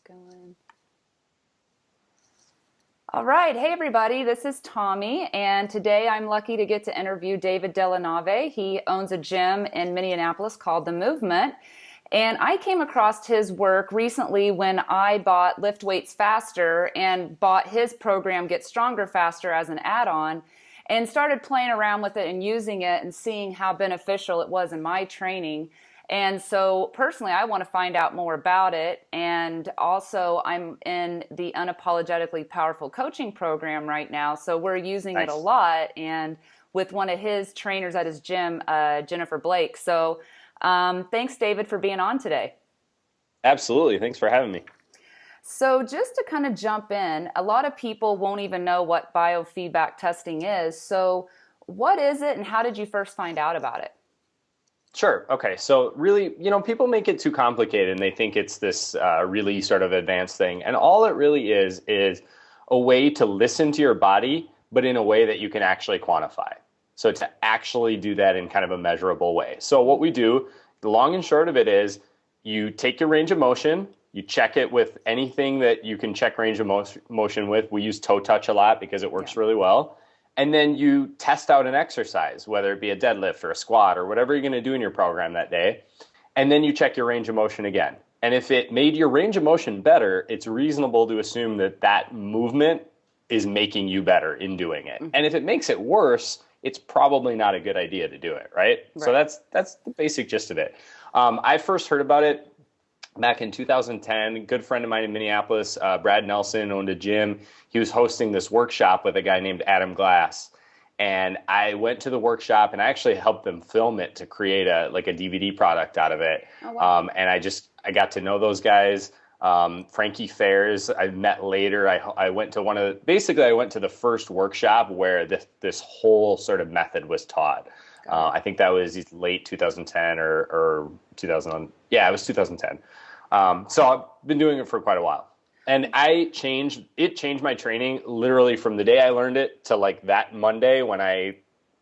Going. All right. Hey, everybody. This is Tommy, and today I'm lucky to get to interview David Dellanave. He owns a gym in Minneapolis called The Movement, and I came across his work recently when I bought Lift Weights Faster and bought his program Get Stronger Faster as an add-on and started playing around with it and using it and seeing how beneficial it was in my training. And so personally, I want to find out more about it. And also I'm in the Unapologetically Powerful coaching program right now. So we're using it a lot, and with one of his trainers at his gym, Jennifer Blake. So thanks, David, for being on today. Absolutely. Thanks for having me. So just to kind of jump in, a lot of people won't even know what biofeedback testing is. So what is it, and how did you first find out about it? Sure. Okay. So really, people make it too complicated and they think it's this really sort of advanced thing. And all it really is a way to listen to your body, but in a way that you can actually quantify. So to actually do that in kind of a measurable way. So what we do, the long and short of it is you take your range of motion, you check it with anything that you can check range of motion with. We use toe touch a lot because it works really well. And then you test out an exercise, whether it be a deadlift or a squat or whatever you're going to do in your program that day. And then you check your range of motion again. And if it made your range of motion better, it's reasonable to assume that that movement is making you better in doing it. And if it makes it worse, it's probably not a good idea to do it, right? So that's the basic gist of it. I first heard about it back in 2010. A good friend of mine in Minneapolis, Brad Nelson, owned a gym. He was hosting this workshop with a guy named Adam Glass. And I went to the workshop and I actually helped them film it to create a DVD product out of it. Oh, wow. And I got to know those guys. Frankie Fairs, I met later. I went to I went to the first workshop where this whole sort of method was taught. I think that was late 2010 or 2000. Yeah, it was 2010. So I've been doing it for quite a while. And it changed my training literally from the day I learned it to like that Monday when I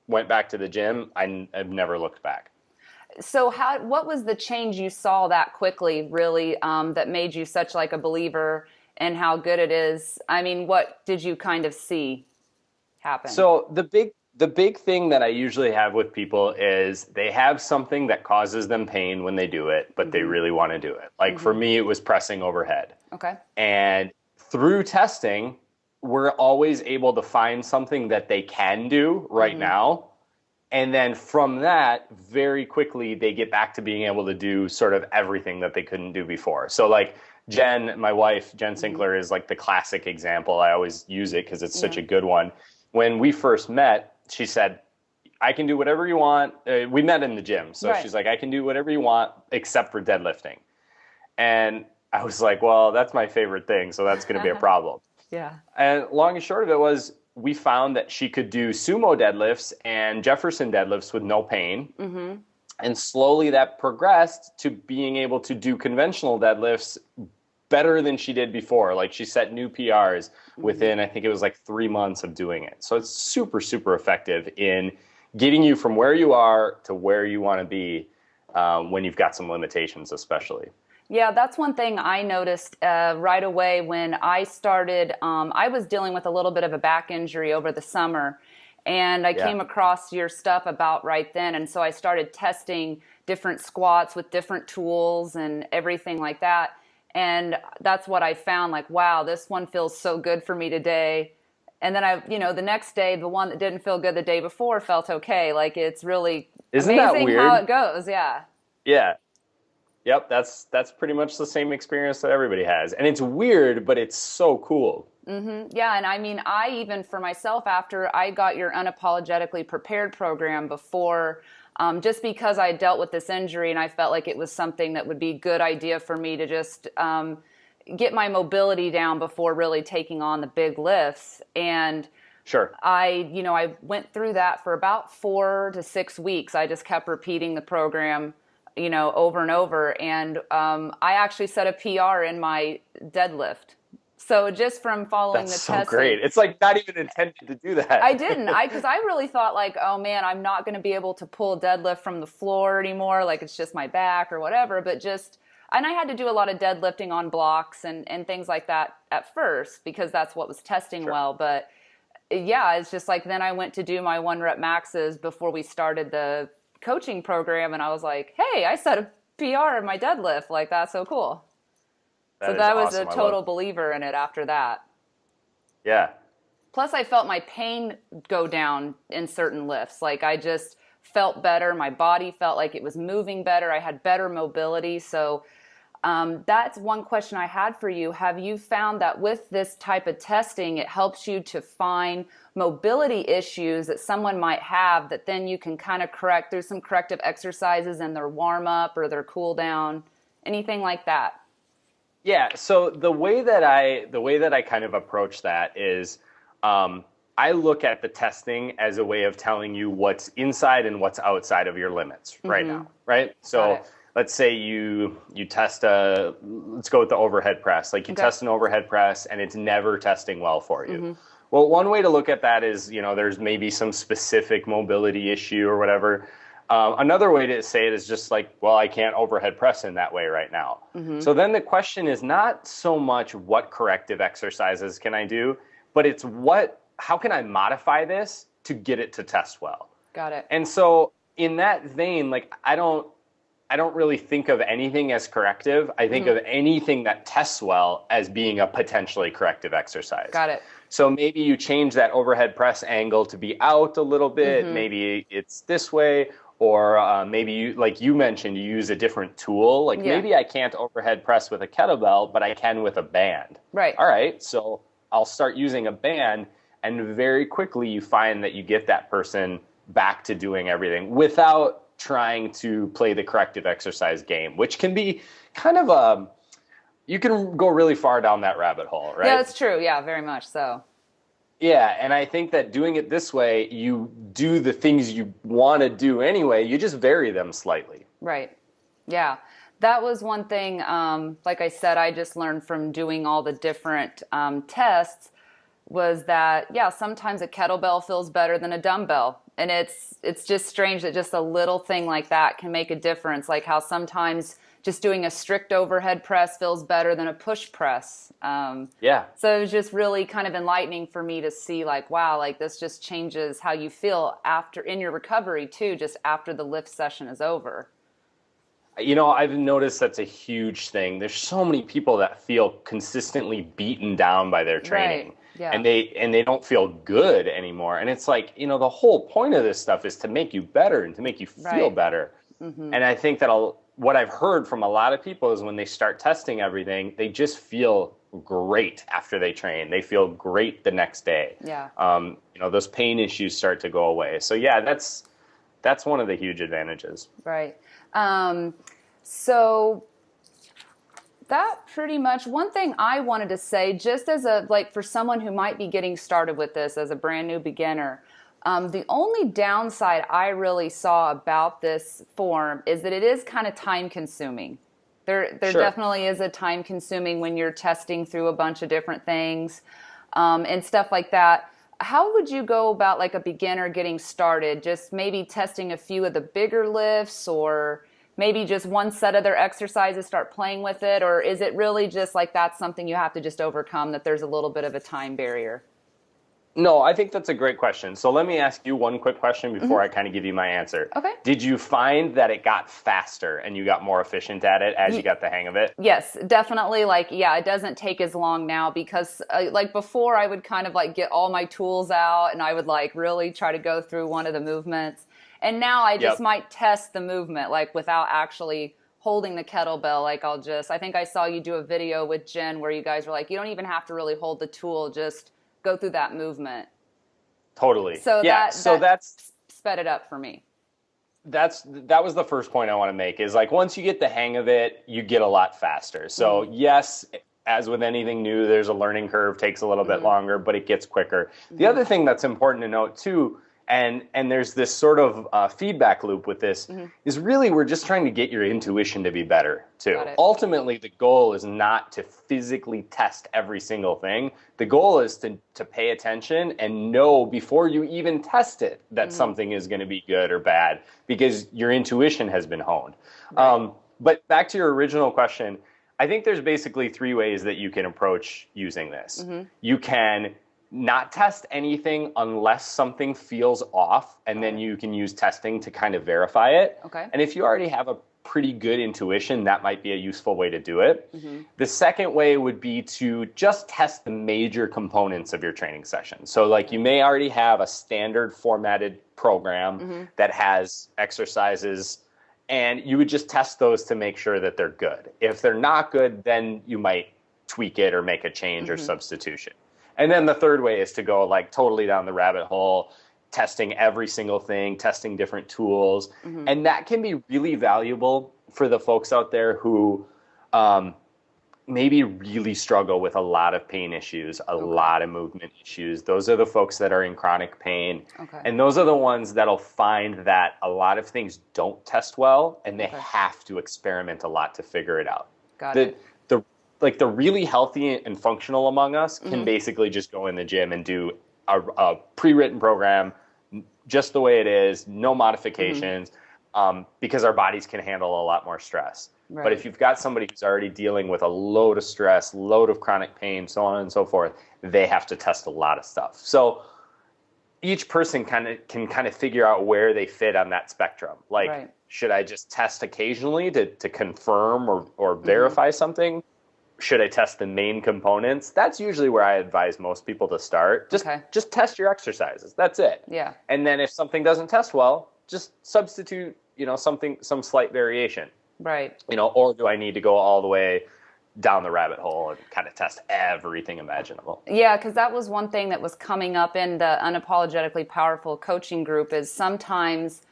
went back to the gym. I've never looked back. So what was the change you saw that quickly, really, that made you such like a believer in how good it is? I mean, what did you kind of see happen? So the big thing that I usually have with people is they have something that causes them pain when they do it, but they really want to do it. Like for me, it was pressing overhead. Okay. And through testing, we're always able to find something that they can do right now. And then from that, very quickly, they get back to being able to do sort of everything that they couldn't do before. So like Jen, my wife, Jen Sinkler, is like the classic example. I always use it because it's such a good one. When we first met, she said, I can do whatever you want. We met in the gym. So she's like, I can do whatever you want except for deadlifting. And I was like, well, that's my favorite thing. So that's going to be a problem. Yeah. And long and short of it was we found that she could do sumo deadlifts and Jefferson deadlifts with no pain. And slowly that progressed to being able to do conventional deadlifts better than she did before. Like she set new PRs within, I think it was like 3 months of doing it. So it's super, super effective in getting you from where you are to where you want to be when you've got some limitations, especially. Yeah, that's one thing I noticed right away when I started. I was dealing with a little bit of a back injury over the summer, and I came across your stuff about right then. And so I started testing different squats with different tools and everything like that. And that's what I found, like, wow, this one feels so good for me today. And then the next day, the one that didn't feel good the day before felt okay. Like, it's really amazing how it goes. Yeah. Yeah. Yep. That's pretty much the same experience that everybody has. And it's weird, but it's so cool. Yeah. And I mean, I even for myself, after I got your Unapologetically Prepared program before, just because I dealt with this injury and I felt like it was something that would be a good idea for me to just get my mobility down before really taking on the big lifts. And sure, I went through that for about 4 to 6 weeks. I just kept repeating the program, over and over. And I actually set a PR in my deadlift. So just from following the testing. That's so great. It's like not even intended to do that. I didn't. Because I really thought like, oh man, I'm not going to be able to pull a deadlift from the floor anymore. Like it's just my back or whatever. But just, and I had to do a lot of deadlifting on blocks and things like that at first because that's what was testing well. But yeah, it's just like then I went to do my 1-rep maxes before we started the coaching program, and I was like, hey, I set a PR in my deadlift. Like, that's so cool. So that was awesome. a total believer in it after that. Yeah. Plus, I felt my pain go down in certain lifts. Like, I just felt better. My body felt like it was moving better. I had better mobility. So that's one question I had for you. Have you found that with this type of testing, it helps you to find mobility issues that someone might have that then you can kind of correct through some corrective exercises in their warm up or their cool down, anything like that? Yeah. So the way that I kind of approach that is, I look at the testing as a way of telling you what's inside and what's outside of your limits right now, right? So let's say you test let's go with the overhead press. Like you test an overhead press and it's never testing well for you. Well, one way to look at that is, there's maybe some specific mobility issue or whatever. Another way to say it is just like, well, I can't overhead press in that way right now. So then the question is not so much what corrective exercises can I do, but it's how can I modify this to get it to test well? Got it. And so in that vein, like I don't really think of anything as corrective. I think of anything that tests well as being a potentially corrective exercise. Got it. So maybe you change that overhead press angle to be out a little bit. Maybe it's this way. Or maybe you, like you mentioned, you use a different tool. Like maybe I can't overhead press with a kettlebell, but I can with a band. Right. All right. So I'll start using a band, and very quickly you find that you get that person back to doing everything without trying to play the corrective exercise game, which can be kind of you can go really far down that rabbit hole, right? Yeah, that's true. Yeah, very much so. Yeah, and I think that doing it this way, you do the things you want to do anyway, you just vary them slightly. Right. Yeah. That was one thing, like I said, I just learned from doing all the different tests was that, yeah, sometimes a kettlebell feels better than a dumbbell. And it's just strange that just a little thing like that can make a difference, like how sometimes just doing a strict overhead press feels better than a push press. Yeah. So it was just really kind of enlightening for me to see like, wow, like this just changes how you feel after in your recovery too, just after the lift session is over. I've noticed that's a huge thing. There's so many people that feel consistently beaten down by their training. Right. Yeah. And they don't feel good anymore. And it's like, the whole point of this stuff is to make you better and to make you feel better. And I think that what I've heard from a lot of people is when they start testing everything, they just feel great after they train. They feel great the next day. Yeah. Those pain issues start to go away. So yeah, that's one of the huge advantages. Right. So that pretty much, one thing I wanted to say, just as for someone who might be getting started with this as a brand new beginner, the only downside I really saw about this form is that it is kind of time consuming. There definitely is a time consuming when you're testing through a bunch of different things and stuff like that. How would you go about like a beginner getting started? Just maybe testing a few of the bigger lifts, or maybe just one set of their exercises, start playing with it? Or is it really just like that's something you have to just overcome, that there's a little bit of a time barrier? No, I think that's a great question. So let me ask you one quick question before I kind of give you my answer. Okay. Did you find that it got faster and you got more efficient at it as you got the hang of it? Yes, definitely. It doesn't take as long now because before I would kind of get all my tools out and I would really try to go through one of the movements. And now I just might test the movement without actually holding the kettlebell. I think I saw you do a video with Jen where you guys were you don't even have to really hold the tool, just go through that movement. Totally. So that's sped it up for me. That was the first point I want to make is once you get the hang of it, you get a lot faster. So yes, as with anything new, there's a learning curve, takes a little bit longer, but it gets quicker. The other thing that's important to note too, and there's this sort of feedback loop with this, is really we're just trying to get your intuition to be better too. Ultimately, the goal is not to physically test every single thing. The goal is to pay attention and know before you even test it that something is going to be good or bad because your intuition has been honed. Right. But back to your original question, I think there's basically three ways that you can approach using this. You can not test anything unless something feels off, and then you can use testing to kind of verify it. Okay. And if you already have a pretty good intuition, that might be a useful way to do it. The second way would be to just test the major components of your training session. So like you may already have a standard formatted program that has exercises, and you would just test those to make sure that they're good. If they're not good, then you might tweak it or make a change or substitution. And then the third way is to go like totally down the rabbit hole, testing every single thing, testing different tools. And that can be really valuable for the folks out there who maybe really struggle with a lot of pain issues, a lot of movement issues. Those are the folks that are in chronic pain. And those are the ones that'll find that a lot of things don't test well, and they have to experiment a lot to figure it out. Got it. The really healthy and functional among us can basically just go in the gym and do a pre-written program just the way it is, no modifications, because our bodies can handle a lot more stress. Right. But if you've got somebody who's already dealing with a load of stress, load of chronic pain, so on and so forth, they have to test a lot of stuff. So each person can figure out where they fit on that spectrum. Like, should I just test occasionally to confirm or verify something? Should I test the main components? That's usually where I advise most people to start. Just test your exercises. That's it. Yeah. And then if something doesn't test well, just substitute, some slight variation. Right. Or do I need to go all the way down the rabbit hole and kind of test everything imaginable? Yeah, because that was one thing that was coming up in the Unapologetically Powerful coaching group is sometimes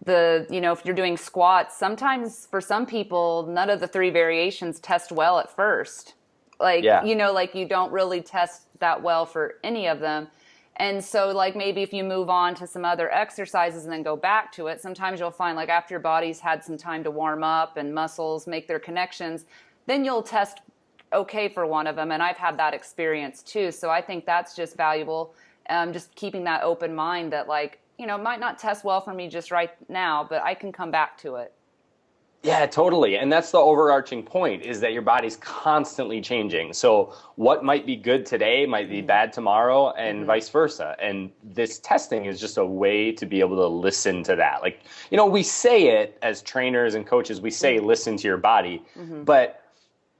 if you're doing squats, sometimes for some people, none of the three variations test well at first. Like you don't really test that well for any of them. And so like maybe if you move on to some other exercises and then go back to it, sometimes you'll find like after your body's had some time to warm up and muscles make their connections, then you'll test okay for one of them. And I've had that experience too. So I think that's just valuable. Just keeping that open mind that it might not test well for me just right now, but I can come back to it. Yeah, totally. And that's the overarching point, is that your body's constantly changing. So what might be good today might be bad tomorrow, and vice versa. And this testing is just a way to be able to listen to that. We say it as trainers and coaches, we say listen to your body, but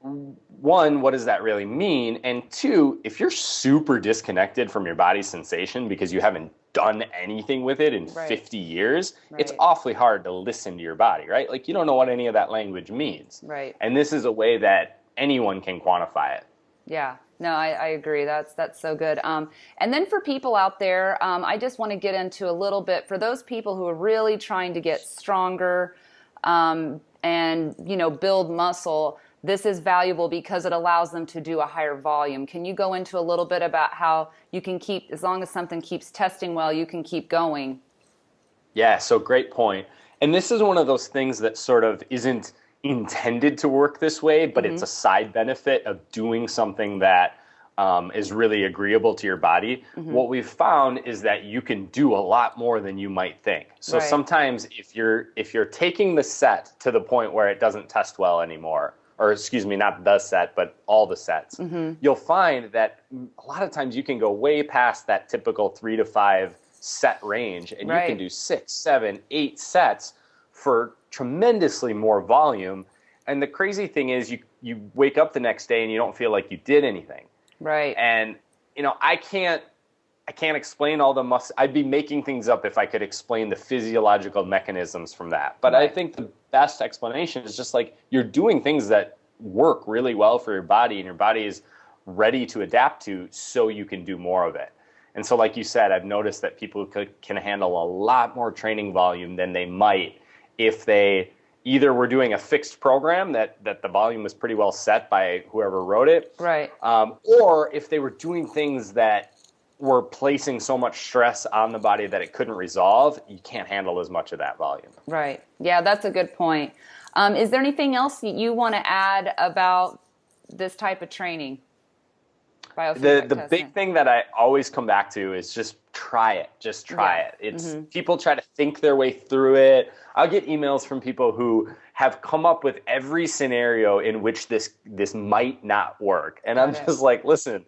one, what does that really mean? And two, if you're super disconnected from your body's sensation because you haven't done anything with it in 50 years, it's awfully hard to listen to your body, right? Like you don't know what any of that language means. Right. And this is a way that anyone can quantify it. Yeah. No, I agree. That's so good. And then for people out there, I just want to get into a little bit for those people who are really trying to get stronger and, build muscle. This is valuable because it allows them to do a higher volume. Can you go into a little bit about how you can keep, as long as something keeps testing well, you can keep going? Yeah, so great point. And this is one of those things that sort of isn't intended to work this way, but it's a side benefit of doing something that is really agreeable to your body. What we've found is that you can do a lot more than you might think. So sometimes if you're taking the set to the point where it doesn't test well anymore, or excuse me, not the set, but all the sets, you'll find that a lot of times you can go way past that typical 3 to 5 set range, and you can do 6, 7, 8 sets for tremendously more volume. And the crazy thing is you wake up the next day and you don't feel like you did anything. Right. And, I can't explain all the muscle. I'd be making things up if I could explain the physiological mechanisms from that. But I think the best explanation is just like you're doing things that work really well for your body, and your body is ready to adapt to, so you can do more of it. And so like you said, I've noticed that people can handle a lot more training volume than they might if they either were doing a fixed program that the volume was pretty well set by whoever wrote it, right? Or if they were doing things that were placing so much stress on the body that it couldn't resolve, you can't handle as much of that volume. Right. Yeah, that's a good point. Is there anything else you want to add about this type of training? Biofeedback The testing. big thing that I always come back to is just try it. Just try it. It's people try to think their way through it. I'll get emails from people who have come up with every scenario in which this might not work. And I'm just like, listen,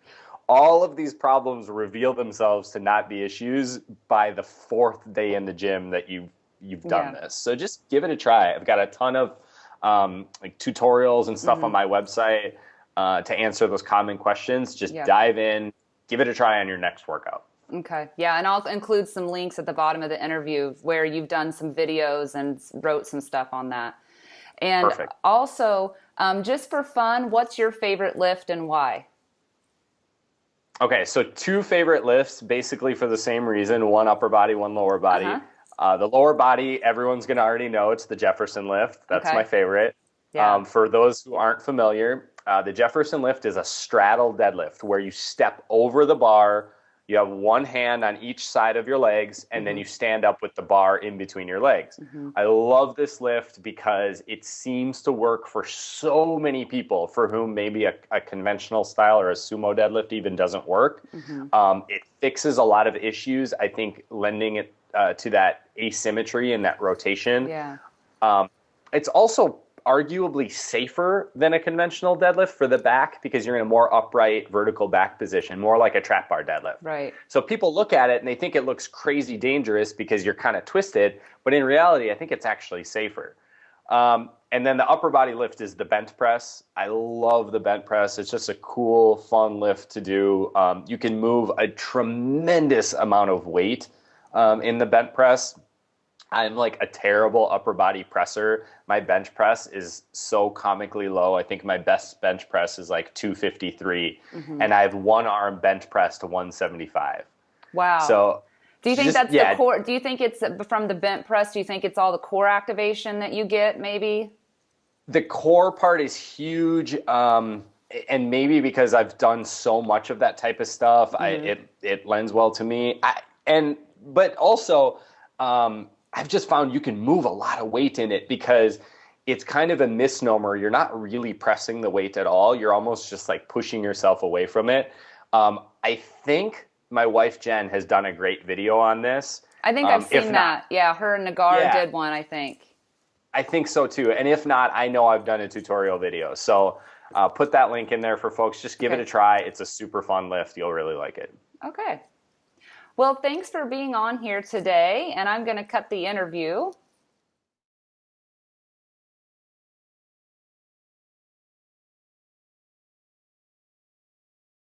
all of these problems reveal themselves to not be issues by the fourth day in the gym that you've done this. So just give it a try. I've got a ton of like tutorials and stuff on my website to answer those common questions. Just dive in, give it a try on your next workout. Okay. Yeah. And I'll include some links at the bottom of the interview where you've done some videos and wrote some stuff on that. And also, just for fun, what's your favorite lift and why? Okay. So 2 favorite lifts, basically for the same reason, one upper body, one lower body. The lower body, everyone's going to already know it's the Jefferson lift. That's my favorite. Yeah. For those who aren't familiar, the Jefferson lift is a straddle deadlift where you step over the bar. You have one hand on each side of your legs, and then you stand up with the bar in between your legs. I love this lift because it seems to work for so many people for whom maybe a conventional style or a sumo deadlift even doesn't work. It fixes a lot of issues, I think, lending it to that asymmetry and that rotation. It's also arguably safer than a conventional deadlift for the back because you're in a more upright vertical back position, more like a trap bar deadlift. Right. So people look at it and they think it looks crazy dangerous because you're kind of twisted, but in reality, I think it's actually safer. And then the upper body lift is the bench press. I love the bench press. It's just a cool, fun lift to do. You can move a tremendous amount of weight in the bench press. I'm like a terrible upper body presser. My bench press is so comically low. I think my best bench press is like 253, and I have one arm bench press to 175. Wow. So do you think that's the core? Do you think it's from the bench press? Do you think it's all the core activation that you get maybe? The core part is huge. And maybe because I've done so much of that type of stuff, it lends well to me. But also, I've just found you can move a lot of weight in it because it's kind of a misnomer. You're not really pressing the weight at all. You're almost just like pushing yourself away from it. I think my wife, Jen, has done a great video on this. I think I've seen that. Yeah, her and Nagar did one, I think. I think so too. And if not, I know I've done a tutorial video. So put that link in there for folks. Just give it a try. It's a super fun lift. You'll really like it. Okay. Well, thanks for being on here today, and I'm going to cut the interview.